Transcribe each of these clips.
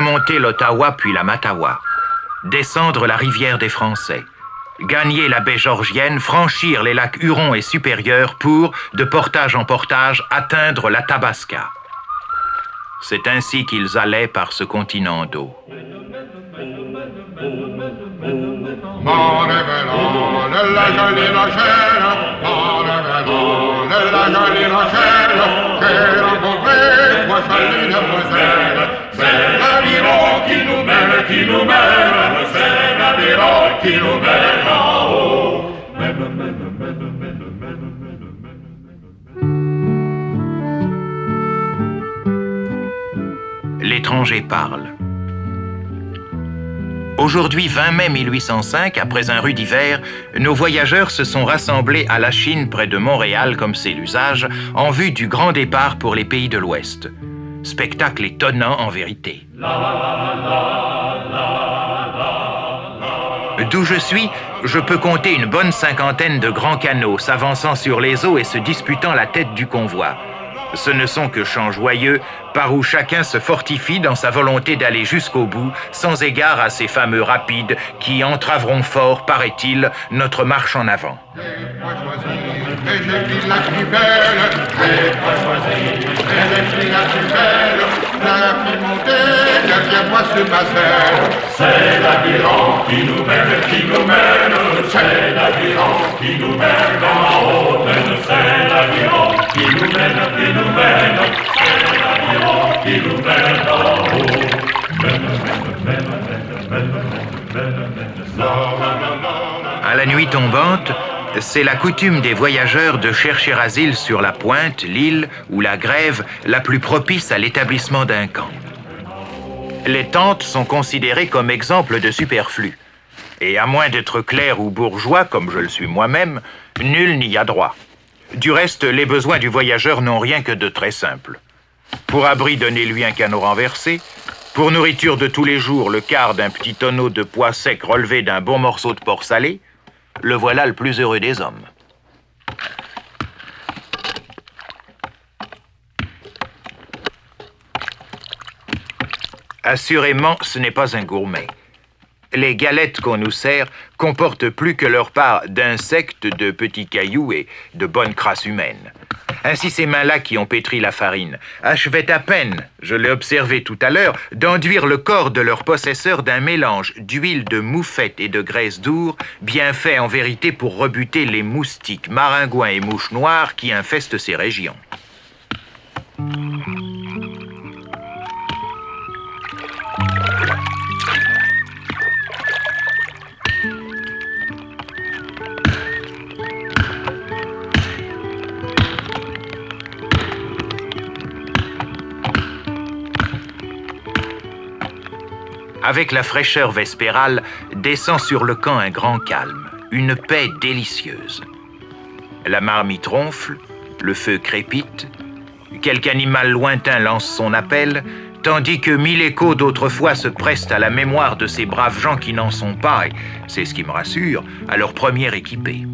remonter l'Ottawa puis la Mattawa, descendre la rivière des Français, gagner la baie Georgienne, franchir les lacs Huron et Supérieur pour, de portage en portage, atteindre l'Athabasca. C'est ainsi qu'ils allaient par ce continent d'eau. C'est l'aviron qui nous mène, c'est l'aviron qui nous mène en haut. L'étranger parle. Aujourd'hui, 20 mai 1805, après un rude hiver, nos voyageurs se sont rassemblés à la Chine près de Montréal, comme c'est l'usage, en vue du grand départ pour les pays de l'Ouest. Spectacle étonnant en vérité. D'où je suis, je peux compter une bonne cinquantaine de grands canots s'avançant sur les eaux et se disputant la tête du convoi. Ce ne sont que chants joyeux, par où chacun se fortifie dans sa volonté d'aller jusqu'au bout, sans égard à ces fameux rapides qui entraveront fort, paraît-il, notre marche en avant. C'est l'aviron qui nous mène, c'est l'aviron qui nous mène en haut. C'est l'aviron qui nous mène, c'est l'aviron qui nous mène en haut. À la nuit tombante, c'est la coutume des voyageurs de chercher asile sur la pointe, l'île ou la grève la plus propice à l'établissement d'un camp. Les tentes sont considérées comme exemples de superflu. Et à moins d'être clerc ou bourgeois, comme je le suis moi-même, nul n'y a droit. Du reste, les besoins du voyageur n'ont rien que de très simple. Pour abri, donnez-lui un canot renversé. Pour nourriture de tous les jours, le quart d'un petit tonneau de pois sec relevé d'un bon morceau de porc salé. Le voilà le plus heureux des hommes. Assurément, ce n'est pas un gourmet. Les galettes qu'on nous sert comportent plus que leur part d'insectes, de petits cailloux et de bonnes crasses humaines. Ainsi, ces mains-là qui ont pétri la farine achevaient à peine, je l'ai observé tout à l'heure, d'enduire le corps de leur possesseur d'un mélange d'huile de moufette et de graisse d'our, bien fait en vérité pour rebuter les moustiques, maringouins et mouches noires qui infestent ces régions. Avec la fraîcheur vespérale, descend sur le camp un grand calme, une paix délicieuse. La marmite ronfle, le feu crépite, quelque animal lointain lance son appel, tandis que 1000 échos d'autrefois se pressent à la mémoire de ces braves gens qui n'en sont pas, et c'est ce qui me rassure, à leur première équipée.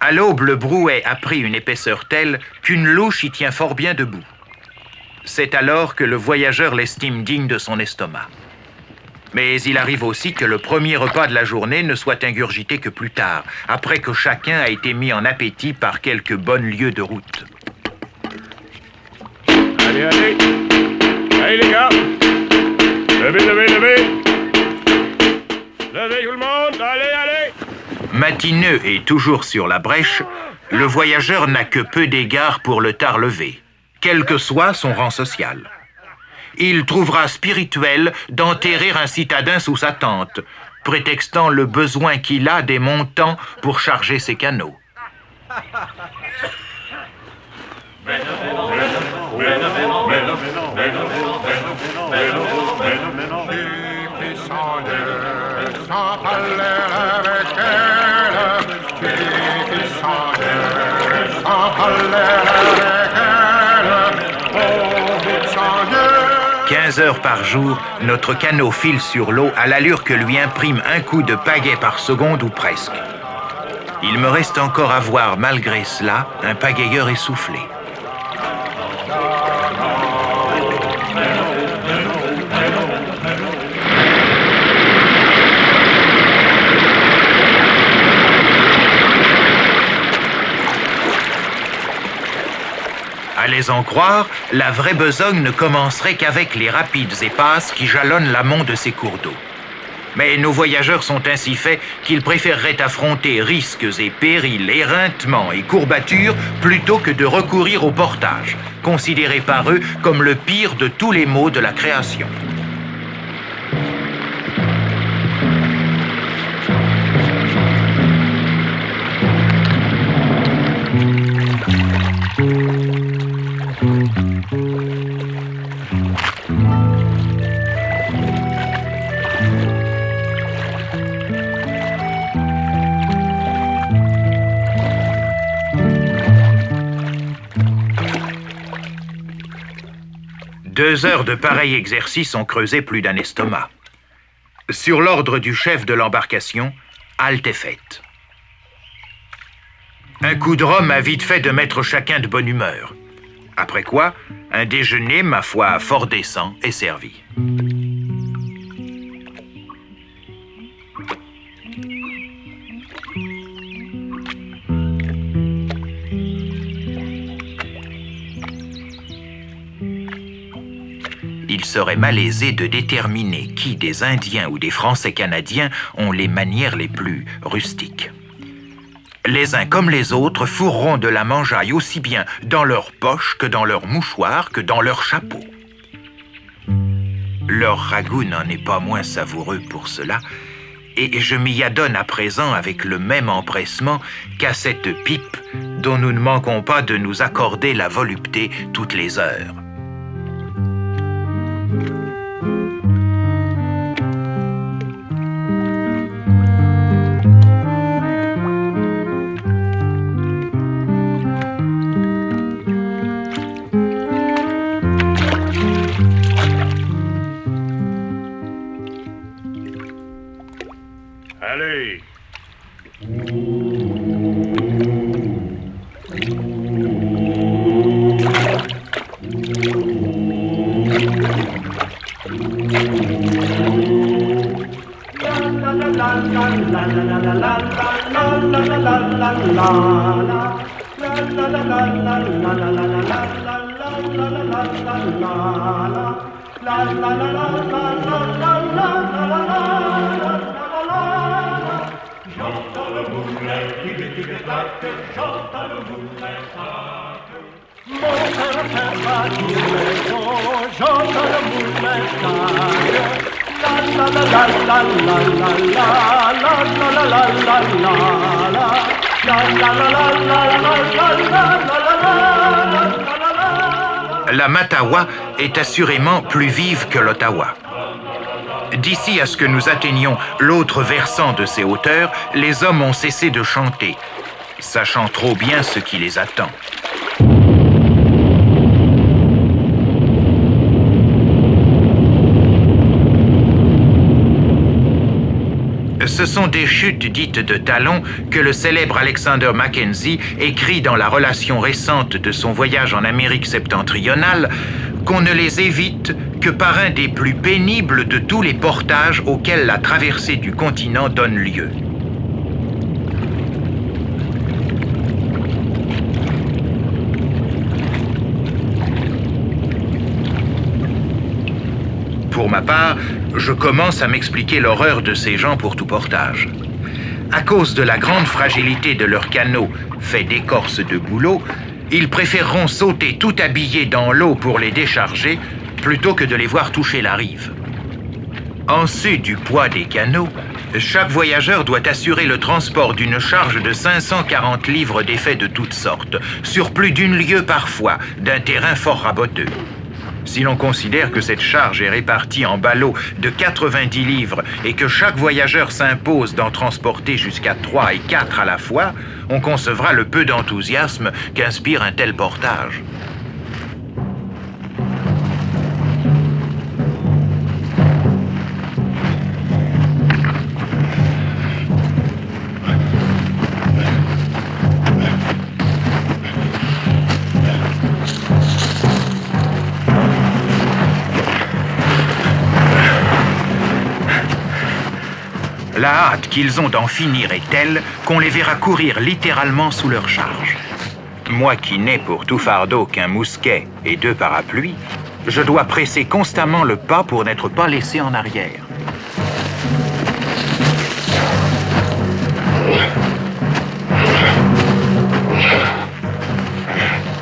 À l'aube, le brouet a pris une épaisseur telle qu'une louche y tient fort bien debout. C'est alors que le voyageur l'estime digne de son estomac. Mais il arrive aussi que le premier repas de la journée ne soit ingurgité que plus tard, après que chacun a été mis en appétit par quelques bonnes lieues de route. Allez, allez! Allez les gars! Levez, levez, levez! Levez tout le monde! Allez, allez! Matineux et toujours sur la brèche, le voyageur n'a que peu d'égard pour le tard levé, quel que soit son rang social. Il trouvera spirituel d'enterrer un citadin sous sa tente, prétextant le besoin qu'il a des montants pour charger ses canots. Sans parler avec elle, qui descendait. 15 heures par jour, notre canot file sur l'eau à l'allure que lui imprime un coup de pagaie par seconde ou presque. Il me reste encore à voir, malgré cela, un pagayeur essoufflé. À les en croire, la vraie besogne ne commencerait qu'avec les rapides et passes qui jalonnent l'amont de ces cours d'eau. Mais nos voyageurs sont ainsi faits qu'ils préféreraient affronter risques et périls, éreintements et courbatures plutôt que de recourir au portage, considéré par eux comme le pire de tous les maux de la création. Deux heures de pareil exercice ont creusé plus d'un estomac. Sur l'ordre du chef de l'embarcation, halte est faite. Un coup de rhum a vite fait de mettre chacun de bonne humeur. Après quoi, un déjeuner, ma foi, fort décent, est servi. Il serait malaisé de déterminer qui des Indiens ou des Français canadiens ont les manières les plus rustiques. Les uns comme les autres fourreront de la mangeaille aussi bien dans leur poche que dans leur mouchoir que dans leur chapeau. Leur ragoût n'en est pas moins savoureux pour cela, et je m'y adonne à présent avec le même empressement qu'à cette pipe dont nous ne manquons pas de nous accorder la volupté toutes les heures. Allez! La Mattawa est assurément plus vive que l'Ottawa. D'ici à ce que nous atteignions l'autre versant de ces hauteurs, les hommes ont cessé de chanter, sachant trop bien ce qui les attend. Ce sont des chutes dites de talons que le célèbre Alexander Mackenzie écrit dans la relation récente de son voyage en Amérique septentrionale, qu'on ne les évite que par un des plus pénibles de tous les portages auxquels la traversée du continent donne lieu. Pour ma part, je commence à m'expliquer l'horreur de ces gens pour tout portage. À cause de la grande fragilité de leurs canots faits d'écorce de bouleau, ils préféreront sauter tout habillés dans l'eau pour les décharger plutôt que de les voir toucher la rive. En su du poids des canots, chaque voyageur doit assurer le transport d'une charge de 540 livres d'effets de toutes sortes, sur plus d'une lieue parfois, d'un terrain fort raboteux. Si l'on considère que cette charge est répartie en ballots de 90 livres et que chaque voyageur s'impose d'en transporter jusqu'à 3 et 4 à la fois, on concevra le peu d'enthousiasme qu'inspire un tel portage. La hâte qu'ils ont d'en finir est telle qu'on les verra courir littéralement sous leur charge. Moi qui n'ai pour tout fardeau qu'un mousquet et 2 parapluies, je dois presser constamment le pas pour n'être pas laissé en arrière.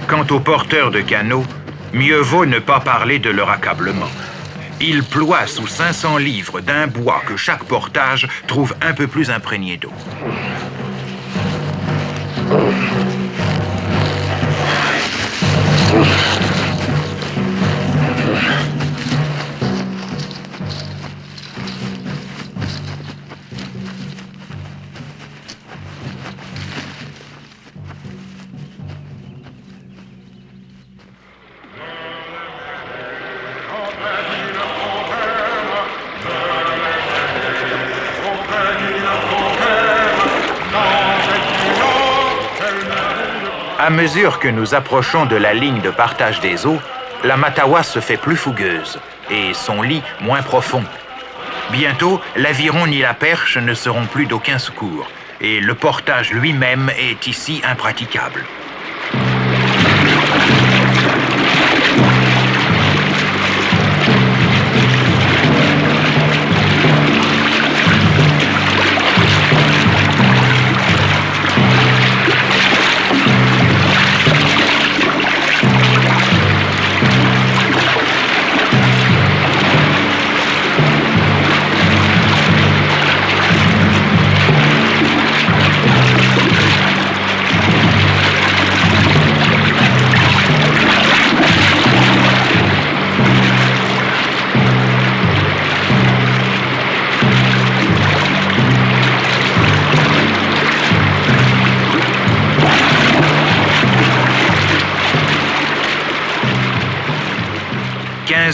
Quant aux porteurs de canaux, mieux vaut ne pas parler de leur accablement. Ils ploient sous 500 livres d'un bois que chaque portage trouve un peu plus imprégné d'eau. À mesure que nous approchons de la ligne de partage des eaux, la Mattawa se fait plus fougueuse et son lit moins profond. Bientôt, l'aviron ni la perche ne seront plus d'aucun secours et le portage lui-même est ici impraticable.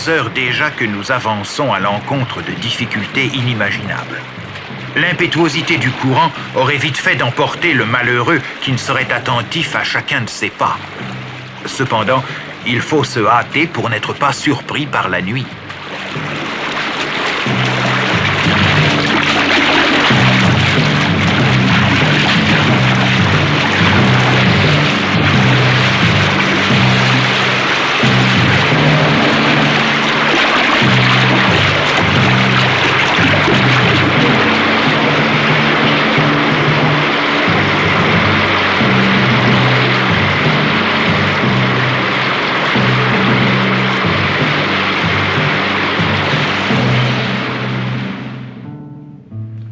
Heures déjà que nous avançons à l'encontre de difficultés inimaginables. L'impétuosité du courant aurait vite fait d'emporter le malheureux qui ne serait attentif à chacun de ses pas. Cependant, il faut se hâter pour n'être pas surpris par la nuit.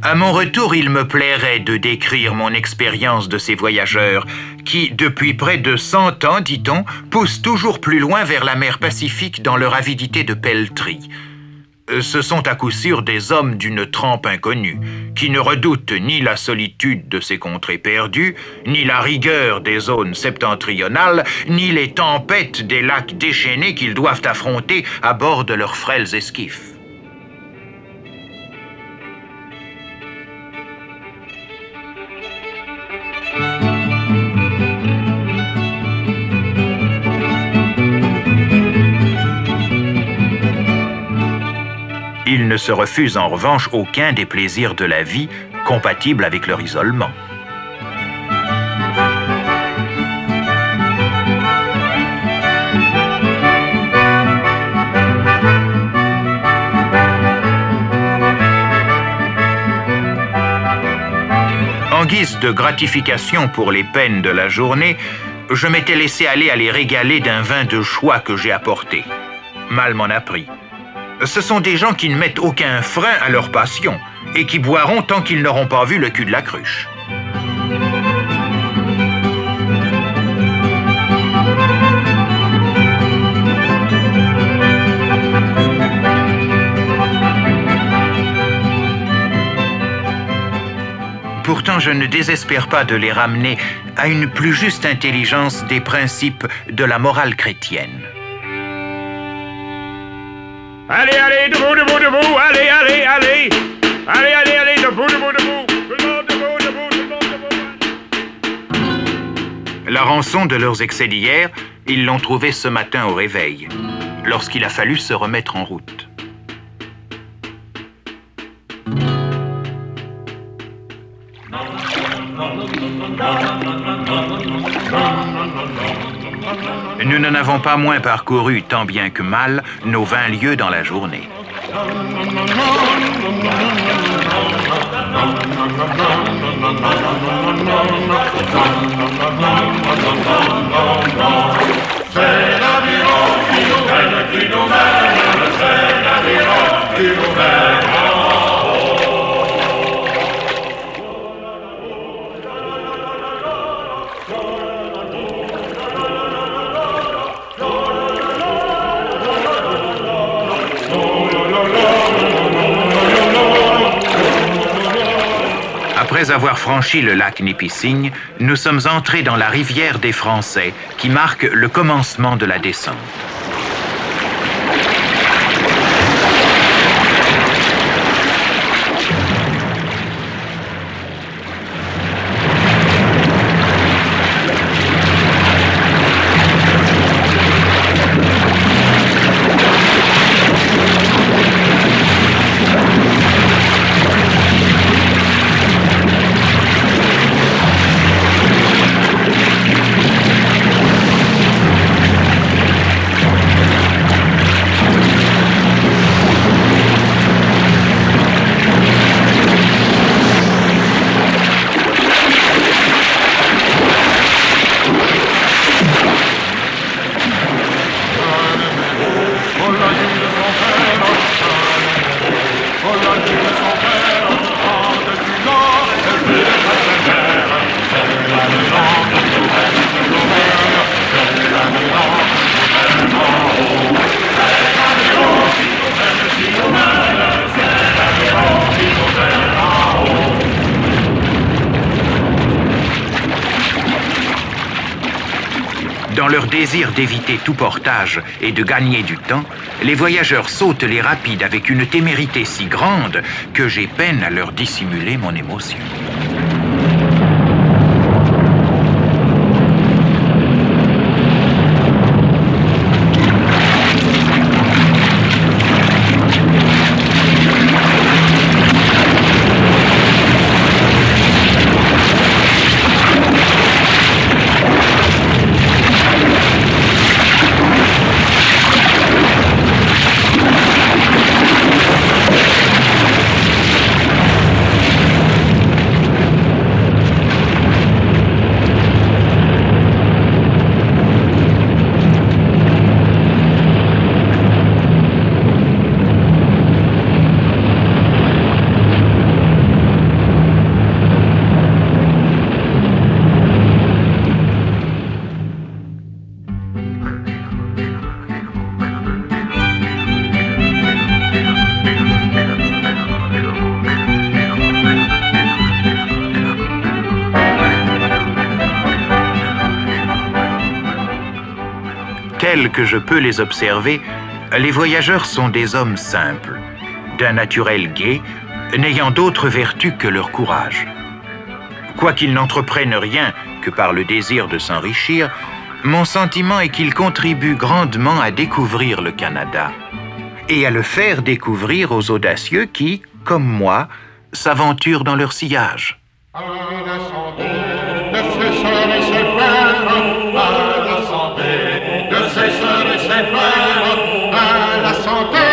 À mon retour, il me plairait de décrire mon expérience de ces voyageurs qui, depuis près de 100 ans, dit-on, poussent toujours plus loin vers la mer Pacifique dans leur avidité de pelleterie. Ce sont à coup sûr des hommes d'une trempe inconnue, qui ne redoutent ni la solitude de ces contrées perdues, ni la rigueur des zones septentrionales, ni les tempêtes des lacs déchaînés qu'ils doivent affronter à bord de leurs frêles esquifs. Ils ne se refusent en revanche aucun des plaisirs de la vie compatibles avec leur isolement. En guise de gratification pour les peines de la journée, je m'étais laissé aller à les régaler d'un vin de choix que j'ai apporté. Mal m'en a pris. Ce sont des gens qui ne mettent aucun frein à leur passion et qui boiront tant qu'ils n'auront pas vu le cul de la cruche. pourtant, je ne désespère pas de les ramener à une plus juste intelligence des principes de la morale chrétienne. Allez, allez, debout, debout, debout, allez, allez, allez. Allez, allez, allez, debout, debout, debout. Tout le monde debout, debout, tout le monde debout. La rançon de leurs excès d'hier, ils l'ont trouvée ce matin au réveil, lorsqu'il a fallu se remettre en route. Nous n'en avons pas moins parcouru, tant bien que mal, nos 20 lieues dans la journée. C'est l'aviron qui nous mène, c'est l'aviron qui nous mène en haut. Après avoir franchi le lac Nipissing, nous sommes entrés dans la rivière des Français, qui marque le commencement de la descente. Dans leur désir d'éviter tout portage et de gagner du temps, les voyageurs sautent les rapides avec une témérité si grande que j'ai peine à leur dissimuler mon émotion. Tels que je peux les observer, les voyageurs sont des hommes simples, d'un naturel gai, n'ayant d'autre vertu que leur courage. Quoiqu'ils n'entreprennent rien que par le désir de s'enrichir, mon sentiment est qu'ils contribuent grandement à découvrir le Canada et à le faire découvrir aux audacieux qui, comme moi, s'aventurent dans leur sillage. À la santé de ses sœurs et ses frères, à la santé de ses sœurs et ses frères, à la santé